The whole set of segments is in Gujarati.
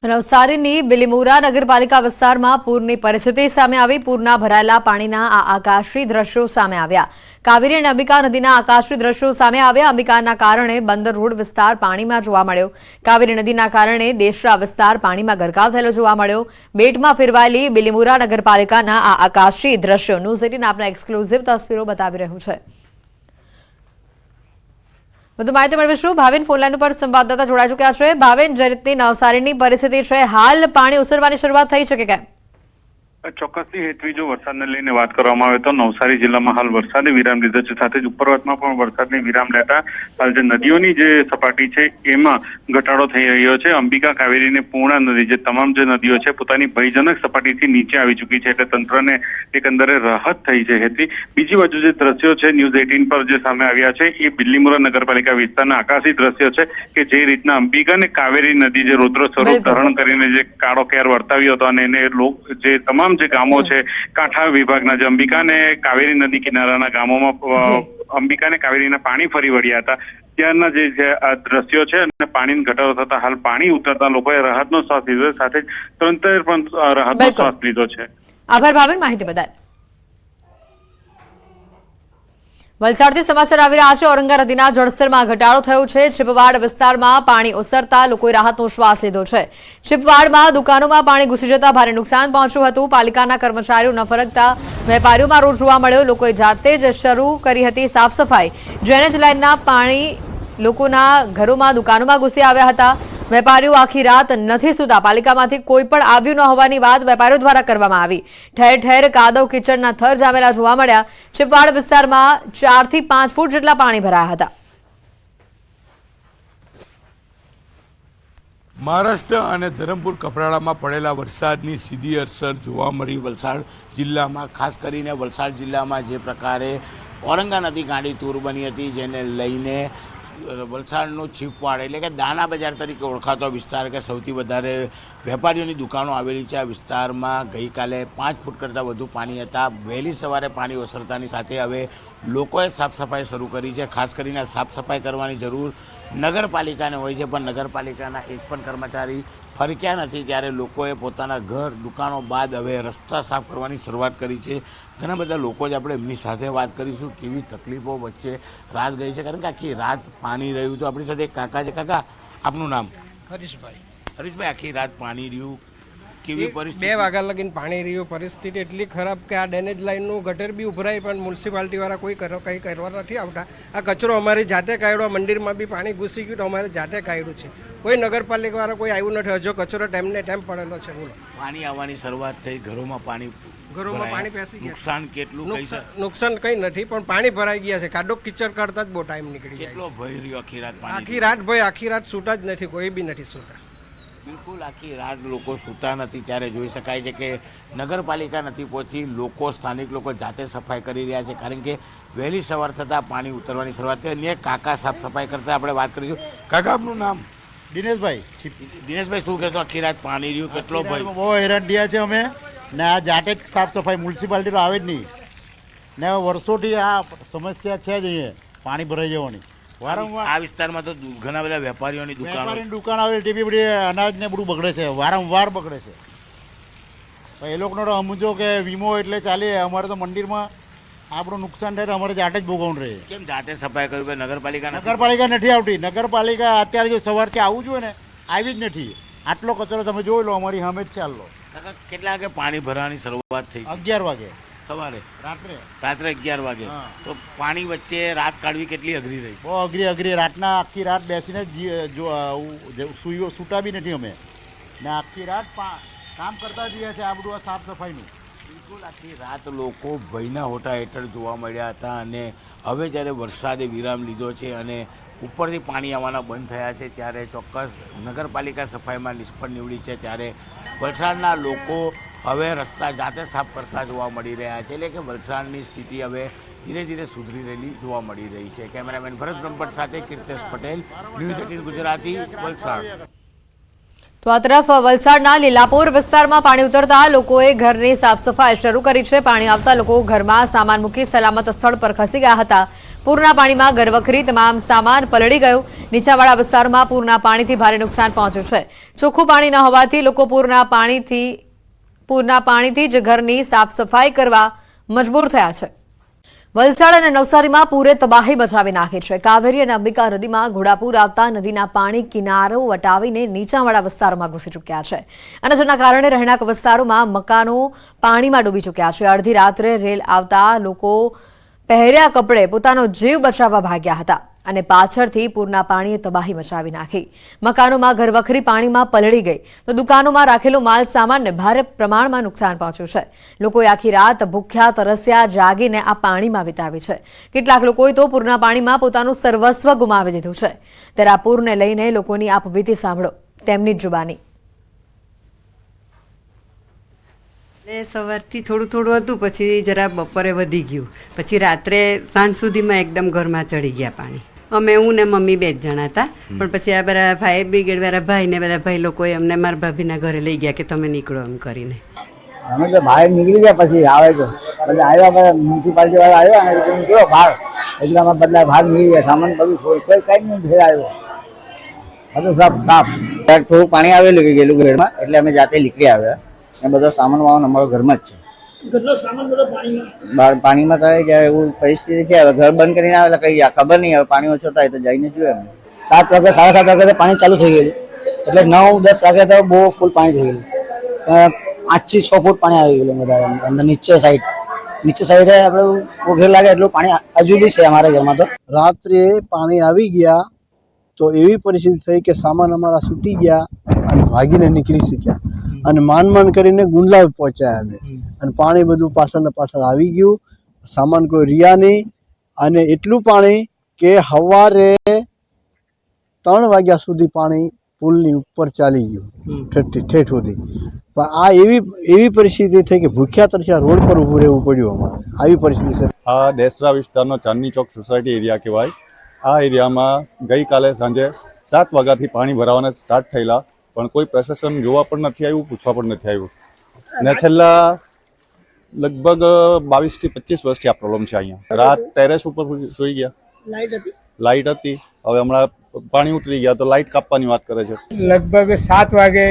નવસારીની બિલીમોરા નગરપાલિકા વિસ્તારમાં પૂરની પરિસ્થિતિ સામે આવી। પૂરના ભરાયેલા પાણીના આ આકાશી દ્રશ્યો સામે આવ્યા। કાવેરી અને અંબિકા નદીના આકાશી દ્રશ્યો સામે આવ્યા। અંબિકાના કારણે બંદર રોડ વિસ્તાર પાણીમાં જોવા મળ્યો। કાવેરી નદીના કારણે દેશરા વિસ્તાર પાણીમાં ગરકાવ થયેલો જોવા મળ્યો। બેટમાં ફેરવાયેલી બિલીમોરા નગરપાલિકાના આ આકાશી દ્રશ્યો ન્યૂઝ 18 આપના એક્સક્લુઝિવ તસવીરો બતાવી રહ્યું છે। વધુ માહિતી મેળવીશું। ભાવિન ફોનલાઈન પર સંવાદદાતા જોડાઈ ચૂક્યા છે। ભાવિન, જે રીતની નવસારીની પરિસ્થિતિ છે, હાલ પાણી ઓસરવાની શરૂઆત થઈ છે કે કેમ? ચોક્કસથી હેતવી જો વરસાદને લઈને વાત કરવામાં આવે તો નવસારી જિલ્લામાં હાલ વરસાદે વિરામ લીધો છે, સાથે જ ઉપરવાસમાં પણ વરસાદની વિરામ લેતા હાલ જે નદીઓની જે સપાટી છે એમાં ઘટાડો થઈ રહ્યો છે। અંબિકા, કાવેરી અને પૂર્ણા નદી, જે તમામ જે નદીઓ છે પોતાની ભયજનક સપાટીથી નીચે આવી ચૂકી છે, એટલે તંત્રને એકંદરે રાહત થઈ છે। હેતવી, બીજી બાજુ જે દ્રશ્યો છે ન્યૂઝ 18 પર જે સામે આવ્યા છે એ બિલીમોરા નગરપાલિકા વિસ્તારના આકાશી દ્રશ્યો છે કે જે રીતના અંબિકા અને કાવેરી નદી જે રૌદ્ર સ્વરૂપ ધારણ કરીને જે કાળો કેર વર્તાવ્યો હતો અને એને જે તમામ જે ગામો છે કાંઠા વિભાગના જે અંબિકા અને કાવેરી નદી કિનારાના ગામોમાં અંબિકા અને કાવેરીના પાણી ફરી વળ્યા હતા। ત્યારના જે આ દ્રશ્યો છે અને પાણીનો ઘટાડો થતા હાલ પાણી ઉતરતા લોકોએ રાહતનો શ્વાસ લીધો, સાથે જ તંત્રએ પણ રાહતનો શ્વાસ લીધો છે। આભાર ભાવિન, માહિતી બદલ। વલસાડથી સમાચાર આવી રહ્યા છે। ઔરંગા નદીના જળસ્તરમાં ઘટાડો થયો છે। છીપવાડ વિસ્તારમાં પાણી ઓસરતા લોકોએ રાહતનો શ્વાસ લીધો છે। છીપવાડમાં દુકાનોમાં પાણી ઘૂસી જતા ભારે નુકસાન પહોંચ્યું હતું। પાલિકાના કર્મચારીઓ ન ફરકતા વેપારીઓમાં રોષ જોવા મળ્યો। લોકોએ જાતે જ શરૂ કરી હતી સાફ સફાઈ। ડ્રેનેજ લાઇનના પાણી લોકોના ઘરોમાં, દુકાનોમાં ઘૂસી આવ્યા હતા। વેપારીઓ આખી રાત નથી સૂતા। પાલિકામાંથી કોઈ પણ આવ્યું ન હોવાની વાત વેપારીઓ દ્વારા કરવામાં આવી। ઠેર ઠેર કાદવ કિચડના થર જામેલા જોવા મળ્યા। છીપવાડ વિસ્તારમાં 4 થી 5 ફૂટ જેટલા પાણી ભરાયા હતા। મહારાષ્ટ્ર અને ધરમપુર કપરાડામાં પડેલા વરસાદની સીધી અસર જોવા મળી વલસાડ જિલ્લામાં। ખાસ કરીને વલસાડ જિલ્લામાં જે પ્રકારે ઔરંગા નદી ગાંડી તૂર બની હતી, જેને લઈને વલસાડનું છીપવાડ એટલે કે દાણા બજાર તરીકે ઓળખાતો વિસ્તાર કે સૌથી વધારે વેપારીઓની દુકાનો આવેલી છે, આ વિસ્તારમાં ગઈકાલે 5 ફૂટ કરતાં વધુ પાણી હતા। વહેલી સવારે પાણી ઓસરતાની સાથે હવે લોકોએ સાફ સફાઈ શરૂ કરી છે। ખાસ કરીને સાફ સફાઈ કરવાની જરૂર નગરપાલિકાને હોય છે, પણ નગરપાલિકાના એક પણ કર્મચારી ફરક્યા નથી, ત્યારે લોકોએ પોતાના ઘર, દુકાનો બાદ હવે રસ્તા સાફ કરવાની શરૂઆત કરી છે। ઘણા બધા લોકો જ આપણે એમની સાથે વાત કરીશું, કેવી તકલીફો વચ્ચે રાત ગઈ છે, કારણ કે આખી રાત પાણી રહ્યું। તો આપણી સાથે એક કાકા છે। કાકા, આપનું નામ? હરીશભાઈ। હરીશભાઈ, આખી રાત પાણી રહ્યું, કેવી પરિસ્થિતિ? 2 વાગ્યા લગીને પાણી રહ્યું। પરિસ્થિતિ એટલી ખરાબ કે આ ડ્રેનેજ લાઇનનું ગટર બી ઉભરાય, પણ મ્યુનિસિપાલિટીવાળા કંઈ કરવા નથી આવતા। આ કચરો અમારી જાતે કાઢ્યો। મંદિરમાં બી પાણી ઘૂસી ગયું તો અમારે જાતે કાઢ્યું છે। કોઈ નગરપાલિકાવાળા કોઈ આવ્યું નથી। હજુ કચરો ટાઈમને ટાઈમ પડેલો છે। બોલો, પાણી આવવાની શરૂઆત થઈ, ઘરોમાં પાણી પેસી ગયા। નુકસાન કેટલું? નુકસાન કંઈ નથી, પણ પાણી ભરાઈ ગયા છે। કાદો કિચડ કરતા જ બહુ ટાઈમ નીકળી જાય। કેટલો ભય રહ્યો આખી રાત? આખી રાત ભાઈ, આખી રાત સૂતા જ નથી, કોઈ બી નથી સૂતા। બિલકુલ આખી રાત લોકો સૂતા નથી, ત્યારે જોઈ શકાય છે કે નગરપાલિકા નથી પહોંચી। લોકો, સ્થાનિક લોકો જાતે સફાઈ કરી રહ્યા છે, કારણ કે વહેલી સવાર થતાં પાણી ઉતરવાની શરૂઆત થઈ। અન્ય કાકા સાફ સફાઈ કરતા આપણે વાત કરીશું। કાકા, આપનું નામ? દિનેશભાઈ। દિનેશભાઈ, શું કહેશો? આખી રાત પાણી રહ્યું, કેટલો ભય? બહુ હેરાન થયા છે અમે, ને આ જાતે જ સાફ સફાઈ, મ્યુનિસિપાલિટી તો આવે જ નહીં, ને વર્ષોથી આ સમસ્યા છે જ અહીંયા પાણી ભરાઈ જવાની વારંવાર। આ વિસ્તારમાં તો ઘણા બધા વેપારીઓની દુકાન આવે, તે બી બધી અનાજ ને બધું બગડે છે, વારંવાર બગડે છે। પણ એ લોકોનો તો સમજો કે વીમો એટલે ચાલે, અમારે તો મંદિરમાં આપણું નુકસાન થાય તો અમારે જાતે જ ભોગવવાનું રહે। કેમ જાતે સફાઈ કરવી? નગરપાલિકા નથી આવતી। નગરપાલિકા અત્યારે જો સવારથી આવવું જોઈએ ને, આવી જ નથી। આટલો કચરો તમે જોઈ લો, અમારી સામે જ ચાલો। કેટલા વાગે પાણી ભરવાની શરૂઆત થઈ? 11 વાગે સવારે, રાત્રે 11 વાગે। હા। તો પાણી વચ્ચે રાત કાઢવી કેટલી અઘરી રહી? બહુ અઘરી। રાતના આખી રાત બેસીને સૂતા બી નથી અમે, ને આખી રાત કામ કરતા જઈએ છે આ બધું આ સાફ સફાઈનું। બિલકુલ આખી રાત લોકો ભયના હોટા હેઠળ જોવા મળ્યા હતા, અને હવે જ્યારે વરસાદે વિરામ લીધો છે અને ઉપરથી પાણી આવવાના બંધ થયા છે, ત્યારે ચોક્કસ નગરપાલિકા સફાઈમાં નિષ્ફળ નીવડી છે। ત્યારે વલસાડના લોકો હવે રસ્તા જાતે સાફ કરતા જોવા મળી રહ્યા છે, એટલે કે વલસાડની સ્થિતિ હવે ધીરે ધીરે સુધરી રહેલી જોવા મળી રહી છે। કેમેરામેન ભરત બ્રહ્મભટ્ટ સાથે કીર્તેશ પટેલ, ન્યૂઝ 18 ગુજરાતી, વલસાડ। તો આ તરફ વલસાડના લીલાપુર વિસ્તારમાં પાણી ઉતરતા લોકોએ ઘરની સાફ સફાઈ શરૂ કરી છે। પાણી આવતા લોકો ઘરમાં સામાન મૂકી સલામત સ્થળ પર ખસી ગયા હતા। પૂરના પાણીમાં ઘરવખરી તમામ સામાન પલળી ગયો. નીચાણવાળા વિસ્તારોમાં પૂરના પાણીથી ભારે નુકસાન પહોંચ્યું છે. ચોખ્ખું પાણી ન હોવાથી લોકો પૂરના પાણીથી જ ઘરની સાફ સફાઈ કરવા મજબૂર થયા છે. વલસાડ અને નવસારીમાં પૂરે તબાહી મચાવી નાખી છે. કાવેરી અને અંબિકા નદીમાં ઘોડાપૂર આવતા નદીના પાણી કિનારો વટાવીને નીચાણવાળા વિસ્તારોમાં ઘૂસી ચૂક્યા છે અને જેના કારણે રહેણાંક વિસ્તારોમાં મકાનો પાણીમાં ડૂબી ચૂક્યા છે. અડધી રાત્રે રેલ આવતા લોકો પહેર્યા કપડે પોતાનો જીવ બચાવવા ભાગ્યા હતા અને પાછળથી પૂરના પાણીએ તબાહી મચાવી નાખી. મકાનોમાં ઘરવખરી પાણીમાં પલળી ગઈ તો દુકાનોમાં રાખેલો માલ સામાનને ભારે પ્રમાણમાં નુકસાન પહોંચ્યું છે. લોકોએ આખી રાત ભૂખ્યા તરસ્યા જાગીને આ પાણીમાં વિતાવી છે. કેટલાક લોકોએ તો પૂરના પાણીમાં પોતાનું સર્વસ્વ ગુમાવી દીધું છે. ત્યારે આ પૂરને લઈને લોકોની આપવીતી સાંભળો તેમની જ જુબાની. સવારથી થોડું થોડું હતું, પછી જરા બપોરે વધી ગયું, પછી રાત્રે સાંજ સુધીમાં એકદમ ઘરમાં ચડી ગયા પાણી. અમે હું ને મમ્મી 2 જ જણા હતા, પણ પછી આ બધા ફાયર બ્રિગેડ વાળા ભાઈ ને બધા ભાઈ લોકોએ અમને મારા ભાભીના ઘરે લઈ ગયા કે તમે નીકળો એમ કરીને. અમે તો બહાર નીકળી ગયા, પછી આવે તો એટલે આવ્યા મ્યુનિસિપાલિટી વાળા આવ્યા અને નીકળો બહાર, એટલે અમે બધા બહાર નીકળી ગયા. સામાન બધું કોઈ કઈ નહીં ઘેર આવ્યો, બધું સાફ. થોડું પાણી આવેલું ગયેલું ઘરમાં, એટલે અમે જાતે નીકળી આવ્યા. એ બધો સામાન વામાન અમારો ઘરમાં જ છે. કેટલો સામાન બધો પાણીમાં થાય જાય એવું પરિસ્થિતિ છે. હવે ઘર બંધ કરીને આવે એટલે કઈ ખબર નહીં. હવે પાણી ઓછો થાય તો જઈને જોઈએ. 7 વાગે 7:30 વાગે તો પાણી ચાલુ થઈ ગયેલું, એટલે 9-10 વાગે તો બહુ ફૂલ પાણી થઈ ગયેલું. 5 થી 6 ફૂટ પાણી આવી ગયેલું બધા અંદર નીચે સાઈડે આપણે ઘેર લાગે એટલું પાણી હજુ બી છે અમારા ઘરમાં. તો રાત્રે પાણી આવી ગયા તો એવી પરિસ્થિતિ થઈ કે સામાન અમારા છૂટી ગયા અને ભાગીને નીકળી શક્યા અને માંડ કરીને ગુંડલા પહોંચ્યા અમે. અને પાણી બધું પાછળ આવી ગયું, સામાન કોઈ રહ્યા નહીં. અને એટલું પાણી કે સવારે 3 વાગ્યા સુધી પાણી પુલની ઉપર ચાલી ગયું ઠેઠ સુધી. પણ આ એવી પરિસ્થિતિ થઈ કે ભૂખ્યા તરસ્યા રોડ પર ઊભું રહેવું પડ્યું અમારે. આવી પરિસ્થિતિ છે. આ દેસરા વિસ્તારનો ચાંદની ચોક સોસાયટી એરિયા કહેવાય. આ એરિયામાં ગઈકાલે સાંજે 7 વાગ્યાથી પાણી ભરાવાના સ્ટાર્ટ થયેલા, પણ કોઈ પ્રશાસન જોવા પણ નથી આવ્યું, પૂછવા પણ નથી આવ્યું. ને છેલ્લા લગભગ 22 થી 25 વર્ષથી આ પ્રોબ્લેમ છે અહીંયા. રાત ટેરેસ ઉપર સૂઈ ગયા, લાઇટ હતી, હવે હમણાં પાણી ઉતરી ગયા તો લાઇટ કાપવાની વાત કરે છે. લગભગ 7 વાગે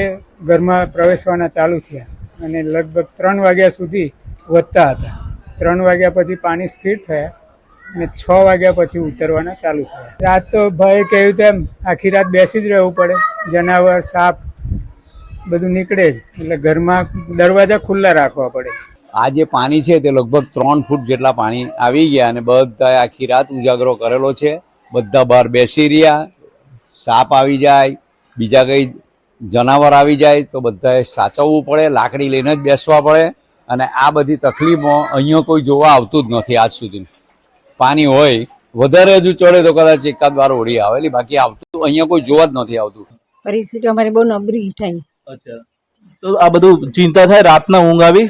ઘરમાં પ્રવેશવાના ચાલુ થયા અને લગભગ 3 વાગ્યા સુધી વધતા હતા. 3 વાગ્યા પછી પાણી સ્થિર થયા અને 6 વાગ્યા પછી ઉતરવાના ચાલુ થયા. રાત તો ભાઈ કહ્યું તેમ આખી રાત બેસી જ રહેવું પડે. જનાવર સાપ બધું નીકળે જ, એટલે ઘરમાં દરવાજા ખુલ્લા રાખવા પડે. આ જે પાણી છે તે લગભગ 3 ફૂટ જેટલા પાણી આવી ગયા અને બધા આખી રાત ઉજાગરો કરેલો છે. બધા બહાર બેસી રહ્યા. સાપ આવી જાય, બીજા કઈ જનાવર આવી જાય તો બધાએ સાચવવું પડે, લાકડી લઈને જ બેસવા પડે. અને આ બધી તકલીફો અહીંયા કોઈ જોવા આવતું જ નથી આજ સુધી. પાણી હોય વધારે હજુ ચડે તો કદાચ એકાદ વાર ઓળી આવેલી, બાકી આવતું અહીંયા કોઈ જોવા જ નથી આવતું. પરિસ્થિતિ અમારી બહુ નબળી થઈ. અચ્છા, તો આ બધું ચિંતા થાય. રાતના ઊંઘ આવી?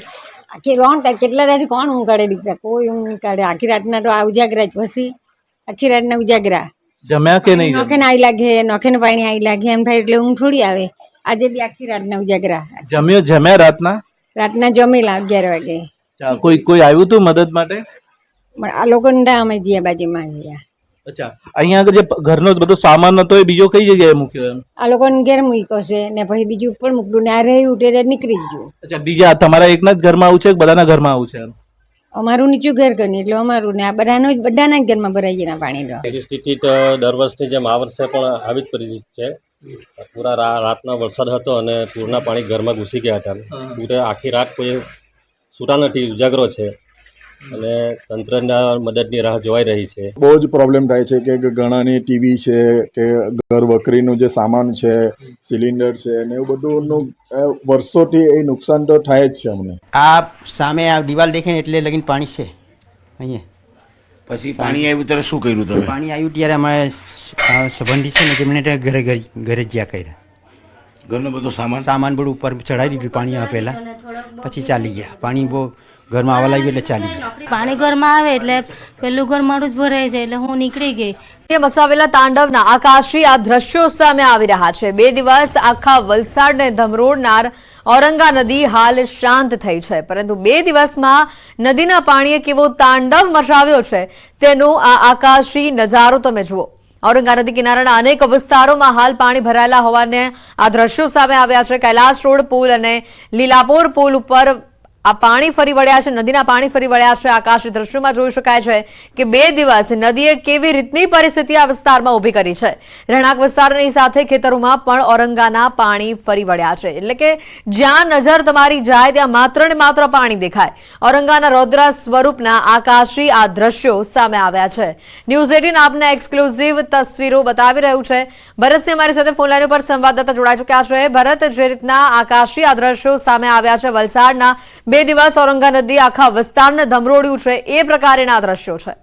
આખી રોણ થાય. કેટલા દાડી કોણ ઊંઘ કાઢે દીકરા? કોઈ ઊંઘ નહીં કાઢે. આખી રાતના તો આ ઉજાગરા જ, પછી આખી રાતના ઉજાગરા. જમ્યા કે નહીં? નોખે ને આવી લાગે, નોખે ને પાણી આવી લાગે એમ થાય, એટલે ઊંઘ થોડી આવે. આજે બી આખી રાતના ઉજાગરા. જમ્યા રાતના જમેલા 11 વાગે. કોઈ આવ્યું તું મદદ માટે? આ લોકો અમે જ્યાં બાજુમાં ગયા. અચ્છા, અહીંયા આગળ જે ઘરનો બધો સામાન હતો એ બીજો કઈ જગ્યાએ મૂક્યો? આ લોકોને ઘેર મૂક્યો છે ને પછી બીજું ઉપર મૂકલું ને આ રહ્યું તે નીકળી ગયું. અચ્છા, બીજા તમારા એકના જ ઘરમાં આવું છે કે બધાના ઘરમાં આવું છે? અમારું નીચું ઘર કર્યું એટલે અમારું ને આ બધાના જ ઘરમાં ભરાઈ ગયા પાણી. પરિસ્થિતિ તો દર વર્ષની જેમ આ વર્ષે પણ આવી જ પરિસ્થિતિ છે. પૂરા રાતનો વરસાદ હતો અને પૂરના પાણી ઘરમાં ઘૂસી ગયા હતા. પૂરે આખી રાત કોઈ સૂતા નથી, ઉજાગરો છે અને તંત્રના મદદની રાહ જોવાઈ રહી છે. બહુ જ પ્રોબ્લેમ થાય છે કે ઘણાની ટીવી છે કે ઘર વકરીનું જે સામાન છે, સિલિન્ડર છે ને એવું બધું વર્ષોથી એ નુકસાન તો થાય જ છે અમને. આ સામે આ દિવાલ દેખાય એટલે લગીને પાણી છે અહીંયા. પછી પાણી આવ્યું ત્યારે શું કર્યું તમે? પાણી આવ્યું ત્યારે અમારે સંબંધી છે ને જેમને ઘરે જ્યાં કર્યા. ઘરનો બધો સામાન બધું ઉપર ચડાવી દીધું પાણી આવે પહેલાં, પછી ચાલી ગયા. પાણી બહુ ઘરમાં આવવા લાગ્યું એટલે ચાલી ગયા. પાણી ઘરમાં આવે એટલે પેલું ઘર મારું જ ભરાઈ જાય એટલે હું નીકળી ગઈ. મચાવેલા તાંડવના આકાશી આ દ્રશ્યો સામે આવી રહ્યા છે. 2 દિવસ આખા વલસાડને ધમરોડનાર ઔરંગા નદી હાલ શાંત થઈ છે, પરંતુ 2 દિવસમાં નદીના પાણીએ કેવો તાંડવ મચાવ્યો છે તેનો આ આકાશી નજારો તમે જુઓ. ઔરંગા નદી કિનારાના અનેક વિસ્તારોમાં હાલ પાણી ભરાયેલા હોવાને આ દ્રશ્યો સામે આવ્યા છે. કૈલાસ રોડ પુલ અને લીલાપોર પુલ ઉપર આ પાણી ફરી વળ્યા છે, નદીના પાણી ફરી વળ્યા છે. આકાશી દ્રશ્યોમાં જોઈ શકાય છે કે 2 દિવસ નદીએ કેવી રીતની પરિસ્થિતિ આ વિસ્તારમાં ઊભી કરી છે. રહેણાંક વિસ્તારની સાથે ખેતરોમાં પણ ઔરંગાના પાણી ફરી વળ્યા છે. એટલે કે જ્યાં નજર તમારી જાય ત્યાં માત્ર ને માત્ર પાણી દેખાય. ઔરંગાના રૌદ્ર સ્વરૂપના આકાશી આ દ્રશ્યો સામે આવ્યા છે. ન્યૂઝ 18 આપને એક્સક્લુઝિવ તસવીરો બતાવી રહ્યું છે. ભરતસિંહ અમારી સાથે ફોનલાઈન ઉપર સંવાદદાતા જોડાઈ ચૂક્યા છે. ભરત, જે રીતના આકાશી આ દ્રશ્યો સામે આવ્યા છે વલસાડના, 2 દિવસ ઔરંગા નદી આખા વિસ્તારને ધમરોડ્યું છે, એ પ્રકારના દ્રશ્યો છે.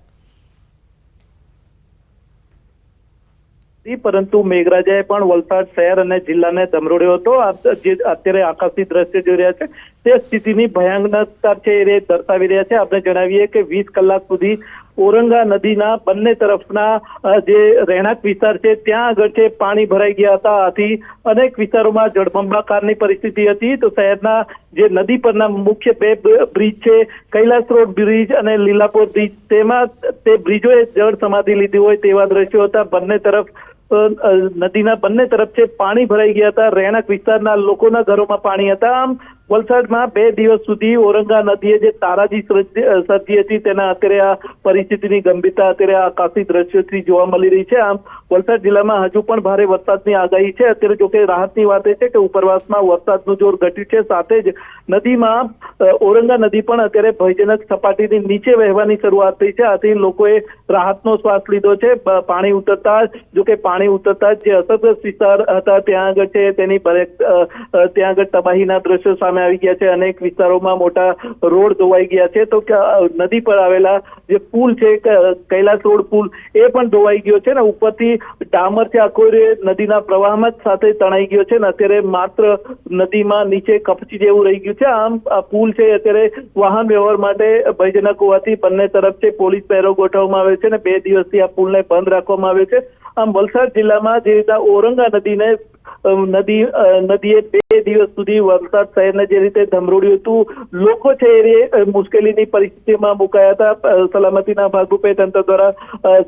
પરંતુ મેઘરાજાએ પણ વલસાડ શહેર અને જિલ્લાને ધમરોડ્યો હતો. જે અત્યારે આકાશી દ્રશ્ય જોઈ રહ્યા છે તે સ્થિતિની ભયાનકતા છે એ દર્શાવી રહ્યા છે. આપણે જણાવીએ કે 20 કલાક સુધી ઔરંગા નદીના બંને તરફના જે રહેણાંક વિસ્તાર છે ત્યાં આગળ છે પાણી ભરાઈ ગયા હતા. આથી અનેક વિસ્તારોમાં જળબંબાકારની પરિસ્થિતિ હતી. તો શહેરના જે નદી પરના મુખ્ય 2 બ્રિજ છે, કૈલાસ રોડ બ્રિજ અને લીલાપોર બ્રિજ, તેમાં તે બ્રિજોએ જળ સમાધિ લીધી હોય તેવા દ્રશ્યો હતા. બંને તરફ નદીના બંને તરફ છે પાણી ભરાઈ ગયા હતા. રહેણાંક વિસ્તારના લોકોના ઘરોમાં પાણી હતા. આમ વલસાડમાં 2 દિવસ સુધી ઔરંગા નદીએ જે તારાજી સર્જી હતી તેના અત્યારે આ પરિસ્થિતિની ગંભીરતા અત્યારે આ આકાશી દ્રશ્યોથી જોવા મળી રહી છે. આમ વલસાડ જિલ્લામાં હજુ પણ ભારે વરસાદની આગાહી છે. અત્યારે જોકે રાહતની વાત એ છે કે ઉપરવાસમાં વરસાદનું જોર ઘટ્યું છે, સાથે જ નદીમાં ઔરંગા નદી પણ અત્યારે ભયજનક સપાટીની નીચે વહેવાની શરૂઆત થઈ છે. આથી લોકોએ રાહતનો શ્વાસ લીધો છે. પાણી ઉતરતા જે અસરગ્રસ્ત વિસ્તાર હતા ત્યાં આગળ છે તેની ત્યાં આગળ તબાહીના દ્રશ્યો સામે આવી ગયા છે. અનેક વિસ્તારોમાં મોટા રોડ ધોવાઈ ગયા છે. તો નદી પર આવેલા જે પુલ છે, કૈલાસ રોડ પુલ, એ પણ ધોવાઈ ગયો છે ને ઉપરથી ડામર છે આખો નદીના પ્રવાહમાં જ સાથે તણાઈ ગયો છે ને અત્યારે માત્ર નદીમાં નીચે કપચી જેવું રહી ગયું છે. આમ આ પુલ છે અત્યારે વાહન વ્યવહાર માટે ભયજનક હોવાથી બંને તરફ છે પોલીસ પહેરો ગોઠવવામાં આવ્યો છે ને 2 દિવસથી આ પુલને બંધ રાખવામાં આવ્યો છે. આમ વલસાડ જિલ્લામાં જે રીતે ઔરંગા નદીએ 2 દિવસ સુધી વલસાડ શહેરને જે રીતે ધમરોડ્યું હતું, લોકો છે એ મુશ્કેલીની પરિસ્થિતિમાં મુકાયા હતા. સલામતીના ભાગરૂપે તંત્ર દ્વારા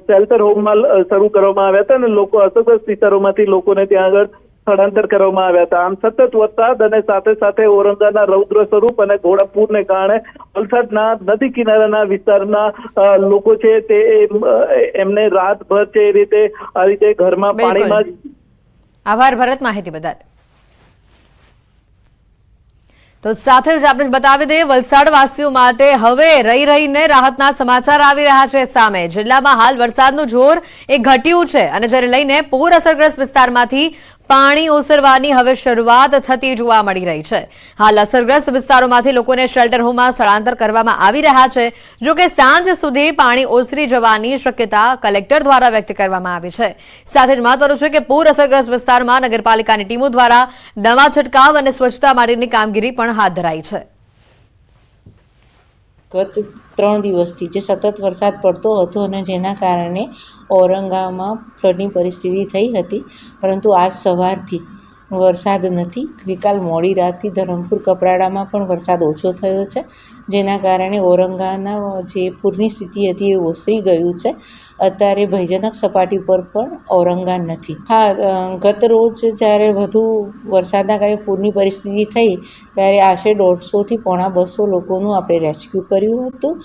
શેલ્ટર હોમમાં શરૂ કરવામાં આવ્યા હતા અને લોકો અસરગ્રસ્ત વિસ્તારોમાંથી લોકોને ત્યાં આગળ સ્થળાંતર કરવામાં આવ્યા હતા. આમ સતત વરસાદ અને સાથે સાથે ઔરંગાના રૌદ્ર સ્વરૂપ અને ઘોડાપૂરને કારણે વલસાડના નદી કિનારાના વિસ્તારના લોકો છે તે એમને રાતભર છે એ રીતે આ રીતે ઘરમાં પાણીમાં. આભાર ભરત, માહિતી બદલ. તો સાથે જ આપણે બતાવી દઈએ વલસાડ વાસીઓ માટે હવે રહીને રાહતના સમાચાર આવી રહ્યા છે સામે. જિલ્લામાં હાલ વરસાદનું જોર એ ઘટ્યું છે અને જેને લઈને પૂર અસરગ્રસ્ત વિસ્તારમાંથી પાણી ઓસરવાની હવે શરૂઆત થતી જોવા મળી રહી છે. હાલ અસરગ્રસ્ત વિસ્તારોમાંથી લોકોને શેલ્ટર હોમમાં સ્થળાંતર કરવામાં આવી રહ્યા છે. જો કે સાંજ સુધી પાણી ઓસરી જવાની શક્યતા કલેક્ટર દ્વારા વ્યક્ત કરવામાં આવી છે. સાથે જ મહત્વનું છે કે પૂર અસરગ્રસ્ત વિસ્તારમાં નગરપાલિકાની ટીમો દ્વારા દવા છંટકાવ અને સ્વચ્છતા માટેની કામગીરી પણ હાથ ધરાઈ છે. ગત 3 દિવસથી જે સતત વરસાદ પડતો હતો અને જેના કારણે ઔરંગામાં ફ્લડની પરિસ્થિતિ થઈ હતી, પરંતુ આજ સવારથી વરસાદ નથી. ગઈકાલ મોડી રાતથી ધરમપુર કપરાડામાં પણ વરસાદ ઓછો થયો છે, જેના કારણે ઔરંગાના જે પૂરની સ્થિતિ હતી એ ઓસરી ગયું છે. અત્યારે ભયજનક સપાટી પર પણ ઔરંગા નથી. હા, ગત રોજ જ્યારે વધુ વરસાદના કારણે પૂરની પરિસ્થિતિ થઈ ત્યારે આશરે 150 થી 250 લોકોનું આપણે રેસ્ક્યુ કર્યું હતું.